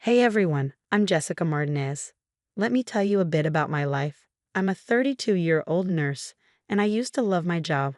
Hey everyone, I'm Jessica Martinez. Let me tell you a bit about my life. I'm a 32-year-old nurse, and I used to love my job.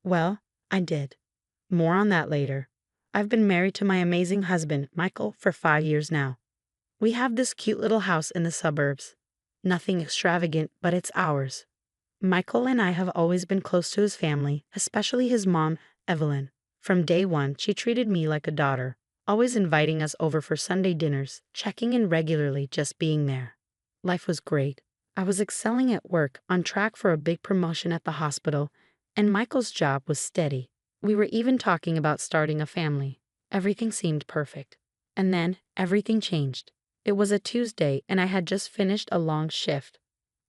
Well, I did. More on that later. I've been married to my amazing husband, Michael, for 5 years now. We have this cute little house in the suburbs. Nothing extravagant, but it's ours. Michael and I have always been close to his family, especially his mom, Evelyn. From day one, she treated me like a daughter, always inviting us over for Sunday dinners, checking in regularly, just being there. Life was great. I was excelling at work, on track for a big promotion at the hospital, and Michael's job was steady. We were even talking about starting a family. Everything seemed perfect. And then, everything changed. It was a Tuesday, and I had just finished a long shift.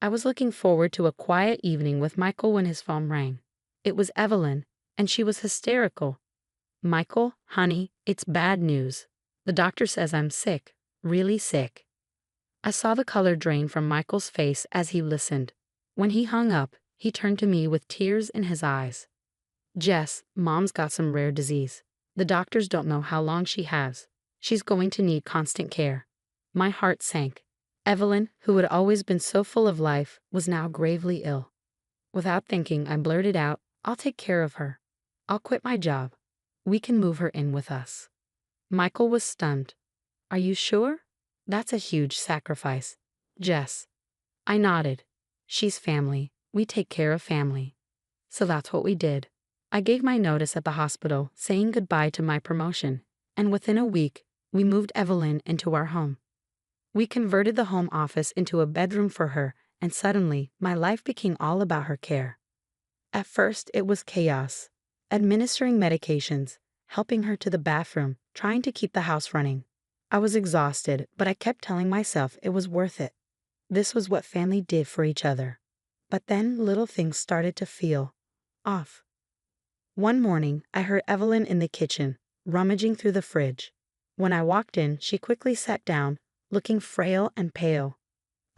I was looking forward to a quiet evening with Michael when his phone rang. It was Evelyn, and she was hysterical. "Michael, honey, it's bad news. The doctor says I'm sick, really sick." I saw the color drain from Michael's face as he listened. When he hung up, he turned to me with tears in his eyes. "Jess, Mom's got some rare disease. The doctors don't know how long she has. She's going to need constant care." My heart sank. Evelyn, who had always been so full of life, was now gravely ill. Without thinking, I blurted out, "I'll take care of her. I'll quit my job. We can move her in with us." Michael was stunned. "Are you sure? That's a huge sacrifice." "Jess." I nodded. "She's family. We take care of family." So that's what we did. I gave my notice at the hospital, saying goodbye to my promotion, and within a week, we moved Evelyn into our home. We converted the home office into a bedroom for her, and suddenly, my life became all about her care. At first, it was chaos. Administering medications, helping her to the bathroom, trying to keep the house running. I was exhausted, but I kept telling myself it was worth it. This was what family did for each other. But then little things started to feel off. One morning, I heard Evelyn in the kitchen, rummaging through the fridge. When I walked in, she quickly sat down, looking frail and pale.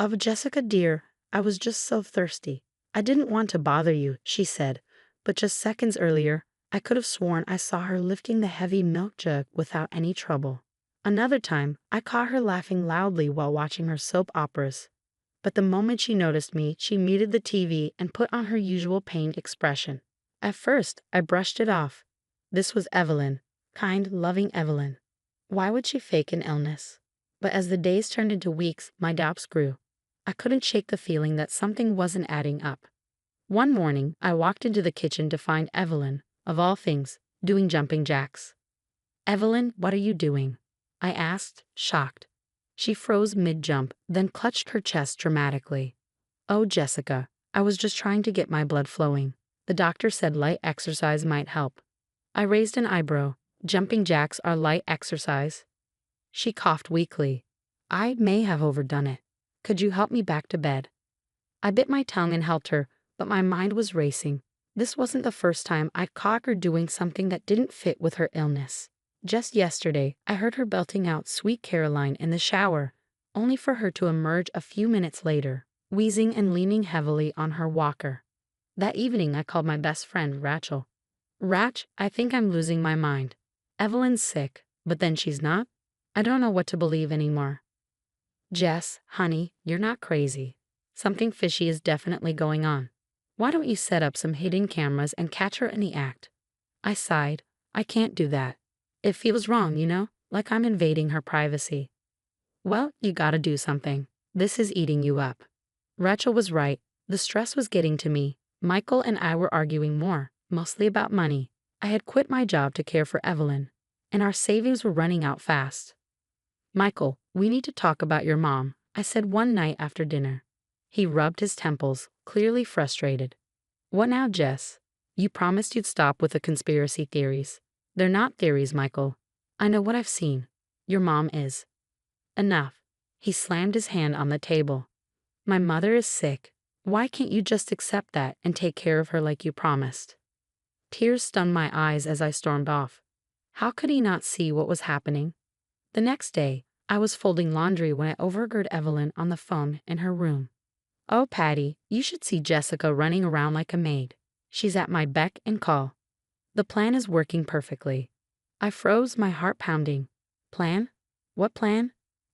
"Oh, Jessica dear, I was just so thirsty. I didn't want to bother you," she said, but just seconds earlier, I could have sworn I saw her lifting the heavy milk jug without any trouble. Another time, I caught her laughing loudly while watching her soap operas. But the moment she noticed me, she muted the TV and put on her usual pained expression. At first, I brushed it off. This was Evelyn, kind, loving Evelyn. Why would she fake an illness? But as the days turned into weeks, my doubts grew. I couldn't shake the feeling that something wasn't adding up. One morning, I walked into the kitchen to find Evelyn, of all things, doing jumping jacks. "Evelyn, what are you doing?" I asked, shocked. She froze mid-jump, then clutched her chest dramatically. "Oh, Jessica, I was just trying to get my blood flowing. The doctor said light exercise might help." I raised an eyebrow. "Jumping jacks are light exercise?" She coughed weakly. "I may have overdone it. Could you help me back to bed?" I bit my tongue and helped her, but my mind was racing. This wasn't the first time I caught her doing something that didn't fit with her illness. Just yesterday, I heard her belting out Sweet Caroline in the shower, only for her to emerge a few minutes later, wheezing and leaning heavily on her walker. That evening, I called my best friend, Rachel. "Rach, I think I'm losing my mind. Evelyn's sick, but then she's not. I don't know what to believe anymore." "Jess, honey, you're not crazy. Something fishy is definitely going on. Why don't you set up some hidden cameras and catch her in the act?" I sighed. "I can't do that. It feels wrong, like I'm invading her privacy." "Well, you gotta do something. This is eating you up." Rachel was right. The stress was getting to me. Michael and I were arguing more, mostly about money. I had quit my job to care for Evelyn, and our savings were running out fast. "Michael, we need to talk about your mom," I said one night after dinner. He rubbed his temples, clearly frustrated. "What now, Jess? You promised you'd stop with the conspiracy theories." "They're not theories, Michael. I know what I've seen. Your mom is." "Enough." He slammed his hand on the table. "My mother is sick. Why can't you just accept that and take care of her like you promised?" Tears stung my eyes as I stormed off. How could he not see what was happening? The next day, I was folding laundry when I overheard Evelyn on the phone in her room. "Oh, Patty, you should see Jessica running around like a maid. She's at my beck and call. The plan is working perfectly." I froze, my heart pounding. "Plan? What plan?"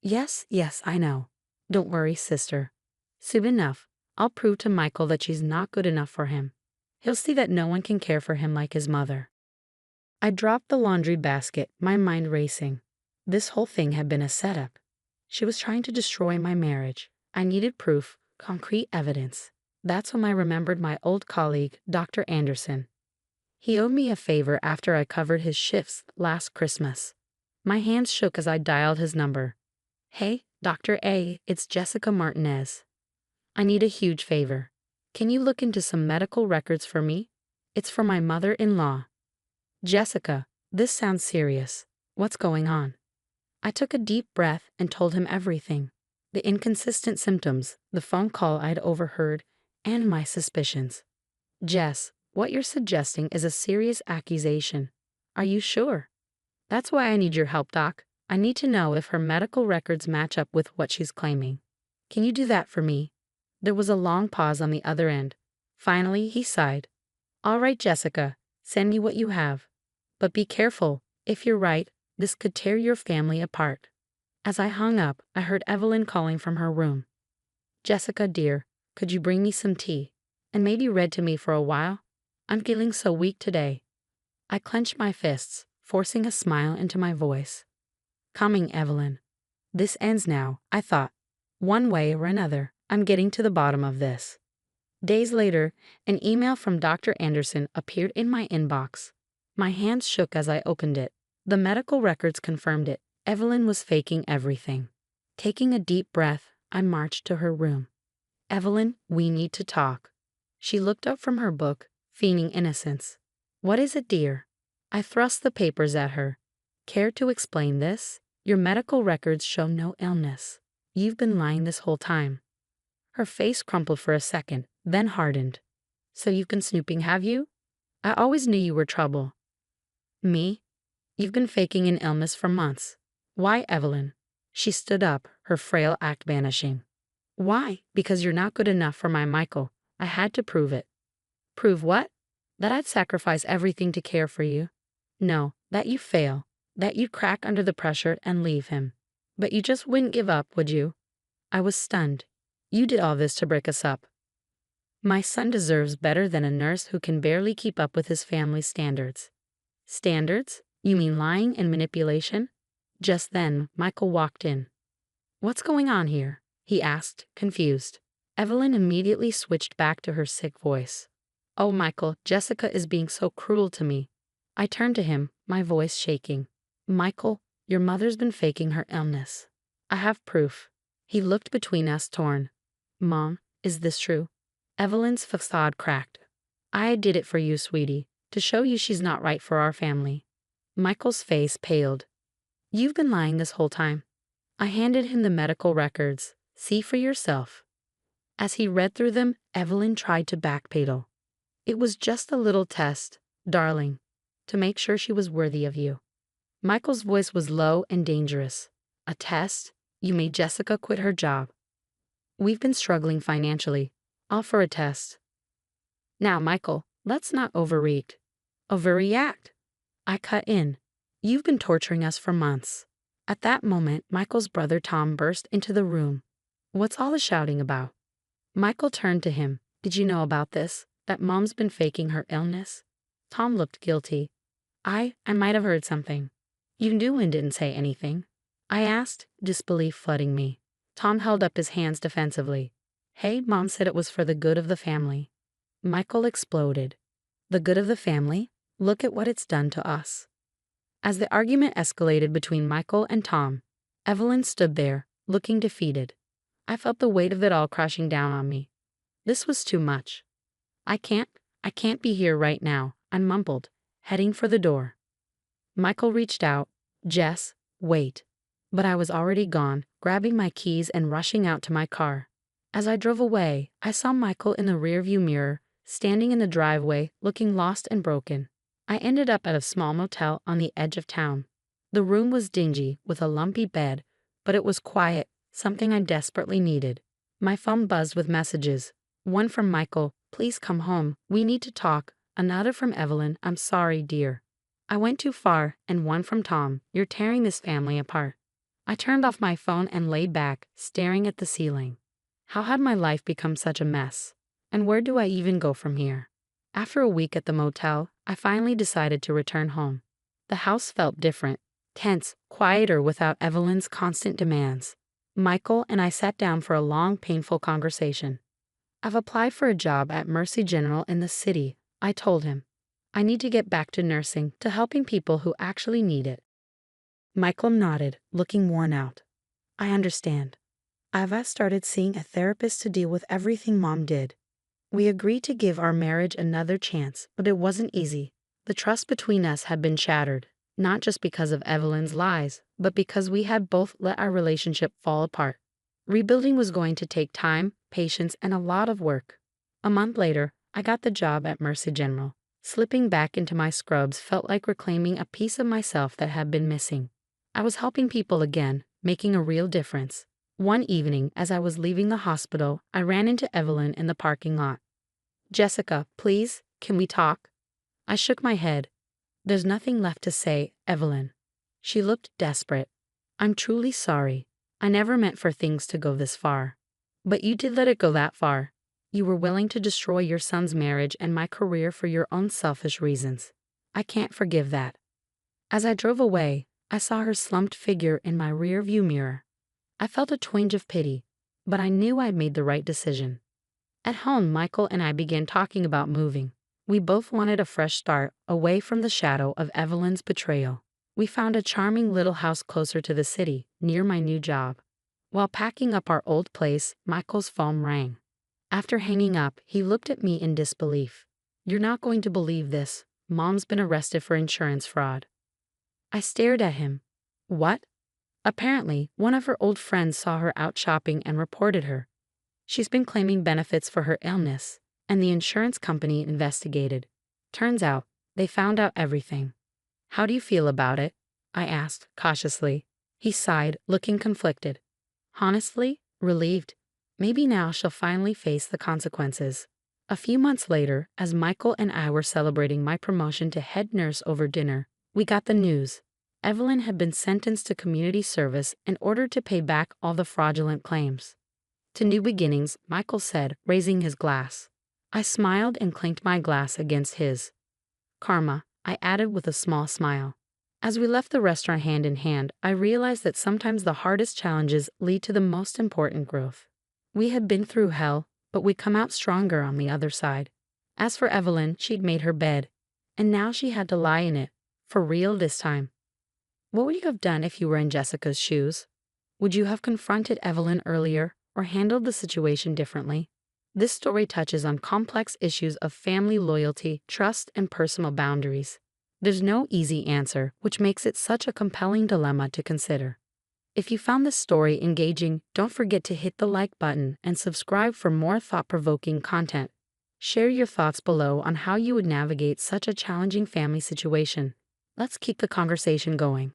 Yes, yes, I know. Don't worry, sister. Soon enough, I'll prove to Michael that she's not good enough for him. He'll see that no one can care for him like his mother. I dropped the laundry basket, my mind racing. This whole thing had been a setup. She was trying to destroy my marriage. I needed proof, concrete evidence. That's when I remembered my old colleague, Dr. Anderson. He owed me a favor after I covered his shifts last Christmas. My hands shook as I dialed his number. Hey, Dr. A, it's Jessica Martinez. I need a huge favor. Can you look into some medical records for me? It's for my mother-in-law. Jessica, this sounds serious. What's going on? I took a deep breath and told him everything. The inconsistent symptoms, the phone call I'd overheard, and my suspicions. Jess, what you're suggesting is a serious accusation. Are you sure? That's why I need your help, Doc. I need to know if her medical records match up with what she's claiming. Can you do that for me? There was a long pause on the other end. Finally, he sighed. All right, Jessica, send me what you have. But be careful. If you're right, this could tear your family apart. As I hung up, I heard Evelyn calling from her room. Jessica, dear, could you bring me some tea? And maybe read to me for a while? I'm feeling so weak today. I clenched my fists, forcing a smile into my voice. Coming, Evelyn. This ends now, I thought. One way or another, I'm getting to the bottom of this. Days later, an email from Dr. Anderson appeared in my inbox. My hands shook as I opened it. The medical records confirmed it. Evelyn was faking everything. Taking a deep breath, I marched to her room. Evelyn, we need to talk. She looked up from her book, feigning innocence. What is it, dear? I thrust the papers at her. Care to explain this? Your medical records show no illness. You've been lying this whole time. Her face crumpled for a second, then hardened. So you've been snooping, have you? I always knew you were trouble. Me? You've been faking an illness for months. Why, Evelyn? She stood up, her frail act vanishing. Why? Because you're not good enough for my Michael. I had to prove it. Prove what? That I'd sacrifice everything to care for you. No, that you fail. That you'd crack under the pressure and leave him. But you just wouldn't give up, would you? I was stunned. You did all this to break us up. My son deserves better than a nurse who can barely keep up with his family's standards. Standards? You mean lying and manipulation? Just then, Michael walked in. What's going on here? He asked, confused. Evelyn immediately switched back to her sick voice. Oh, Michael, Jessica is being so cruel to me. I turned to him, my voice shaking. Michael, your mother's been faking her illness. I have proof. He looked between us, torn. Mom, is this true? Evelyn's facade cracked. I did it for you, sweetie, to show you she's not right for our family. Michael's face paled. You've been lying this whole time. I handed him the medical records. See for yourself. As he read through them, Evelyn tried to backpedal. It was just a little test, darling, to make sure she was worthy of you. Michael's voice was low and dangerous. A test? You made Jessica quit her job. We've been struggling financially. Offer a test. Now, Michael, let's not overreact. Overreact. I cut in. You've been torturing us for months. At that moment, Michael's brother Tom burst into the room. What's all the shouting about? Michael turned to him. Did you know about this? That Mom's been faking her illness? Tom looked guilty. I might have heard something. You knew and didn't say anything. I asked, disbelief flooding me. Tom held up his hands defensively. Hey, Mom said it was for the good of the family. Michael exploded. The good of the family? Look at what it's done to us. As the argument escalated between Michael and Tom, Evelyn stood there, looking defeated. I felt the weight of it all crashing down on me. This was too much. I can't be here right now, I mumbled, heading for the door. Michael reached out. Jess, wait. But I was already gone, grabbing my keys and rushing out to my car. As I drove away, I saw Michael in the rearview mirror, standing in the driveway, looking lost and broken. I ended up at a small motel on the edge of town. The room was dingy, with a lumpy bed, but it was quiet, something I desperately needed. My phone buzzed with messages. One from Michael, please come home, we need to talk. Another from Evelyn, I'm sorry, dear. I went too far, and one from Tom, you're tearing this family apart. I turned off my phone and laid back, staring at the ceiling. How had my life become such a mess? And where do I even go from here? After a week at the motel, I finally decided to return home. The house felt different, tense, quieter without Evelyn's constant demands. Michael and I sat down for a long, painful conversation. I've applied for a job at Mercy General in the city, I told him. I need to get back to nursing, to helping people who actually need it. Michael nodded, looking worn out. I understand. I've started seeing a therapist to deal with everything Mom did. We agreed to give our marriage another chance, but it wasn't easy. The trust between us had been shattered, not just because of Evelyn's lies, but because we had both let our relationship fall apart. Rebuilding was going to take time, patience, and a lot of work. A month later, I got the job at Mercy General. Slipping back into my scrubs felt like reclaiming a piece of myself that had been missing. I was helping people again, making a real difference. One evening, as I was leaving the hospital, I ran into Evelyn in the parking lot. "Jessica, please, can we talk?" I shook my head. "There's nothing left to say, Evelyn." She looked desperate. "I'm truly sorry. I never meant for things to go this far. But you did let it go that far. You were willing to destroy your son's marriage and my career for your own selfish reasons. I can't forgive that." As I drove away, I saw her slumped figure in my rear-view mirror. I felt a twinge of pity, but I knew I'd made the right decision. At home, Michael and I began talking about moving. We both wanted a fresh start, away from the shadow of Evelyn's betrayal. We found a charming little house closer to the city, near my new job. While packing up our old place, Michael's phone rang. After hanging up, he looked at me in disbelief. "You're not going to believe this. Mom's been arrested for insurance fraud." I stared at him. "What?" Apparently, one of her old friends saw her out shopping and reported her. She's been claiming benefits for her illness, and the insurance company investigated. Turns out, they found out everything. "How do you feel about it?" I asked, cautiously. He sighed, looking conflicted. "Honestly, relieved. Maybe now she'll finally face the consequences." A few months later, as Michael and I were celebrating my promotion to head nurse over dinner, we got the news. Evelyn had been sentenced to community service in order to pay back all the fraudulent claims. "To new beginnings," Michael said, raising his glass. I smiled and clinked my glass against his. "Karma," I added with a small smile. As we left the restaurant hand in hand, I realized that sometimes the hardest challenges lead to the most important growth. We had been through hell, but we'd come out stronger on the other side. As for Evelyn, she'd made her bed, and now she had to lie in it, for real this time. What would you have done if you were in Jessica's shoes? Would you have confronted Evelyn earlier or handled the situation differently? This story touches on complex issues of family loyalty, trust, and personal boundaries. There's no easy answer, which makes it such a compelling dilemma to consider. If you found this story engaging, don't forget to hit the like button and subscribe for more thought-provoking content. Share your thoughts below on how you would navigate such a challenging family situation. Let's keep the conversation going.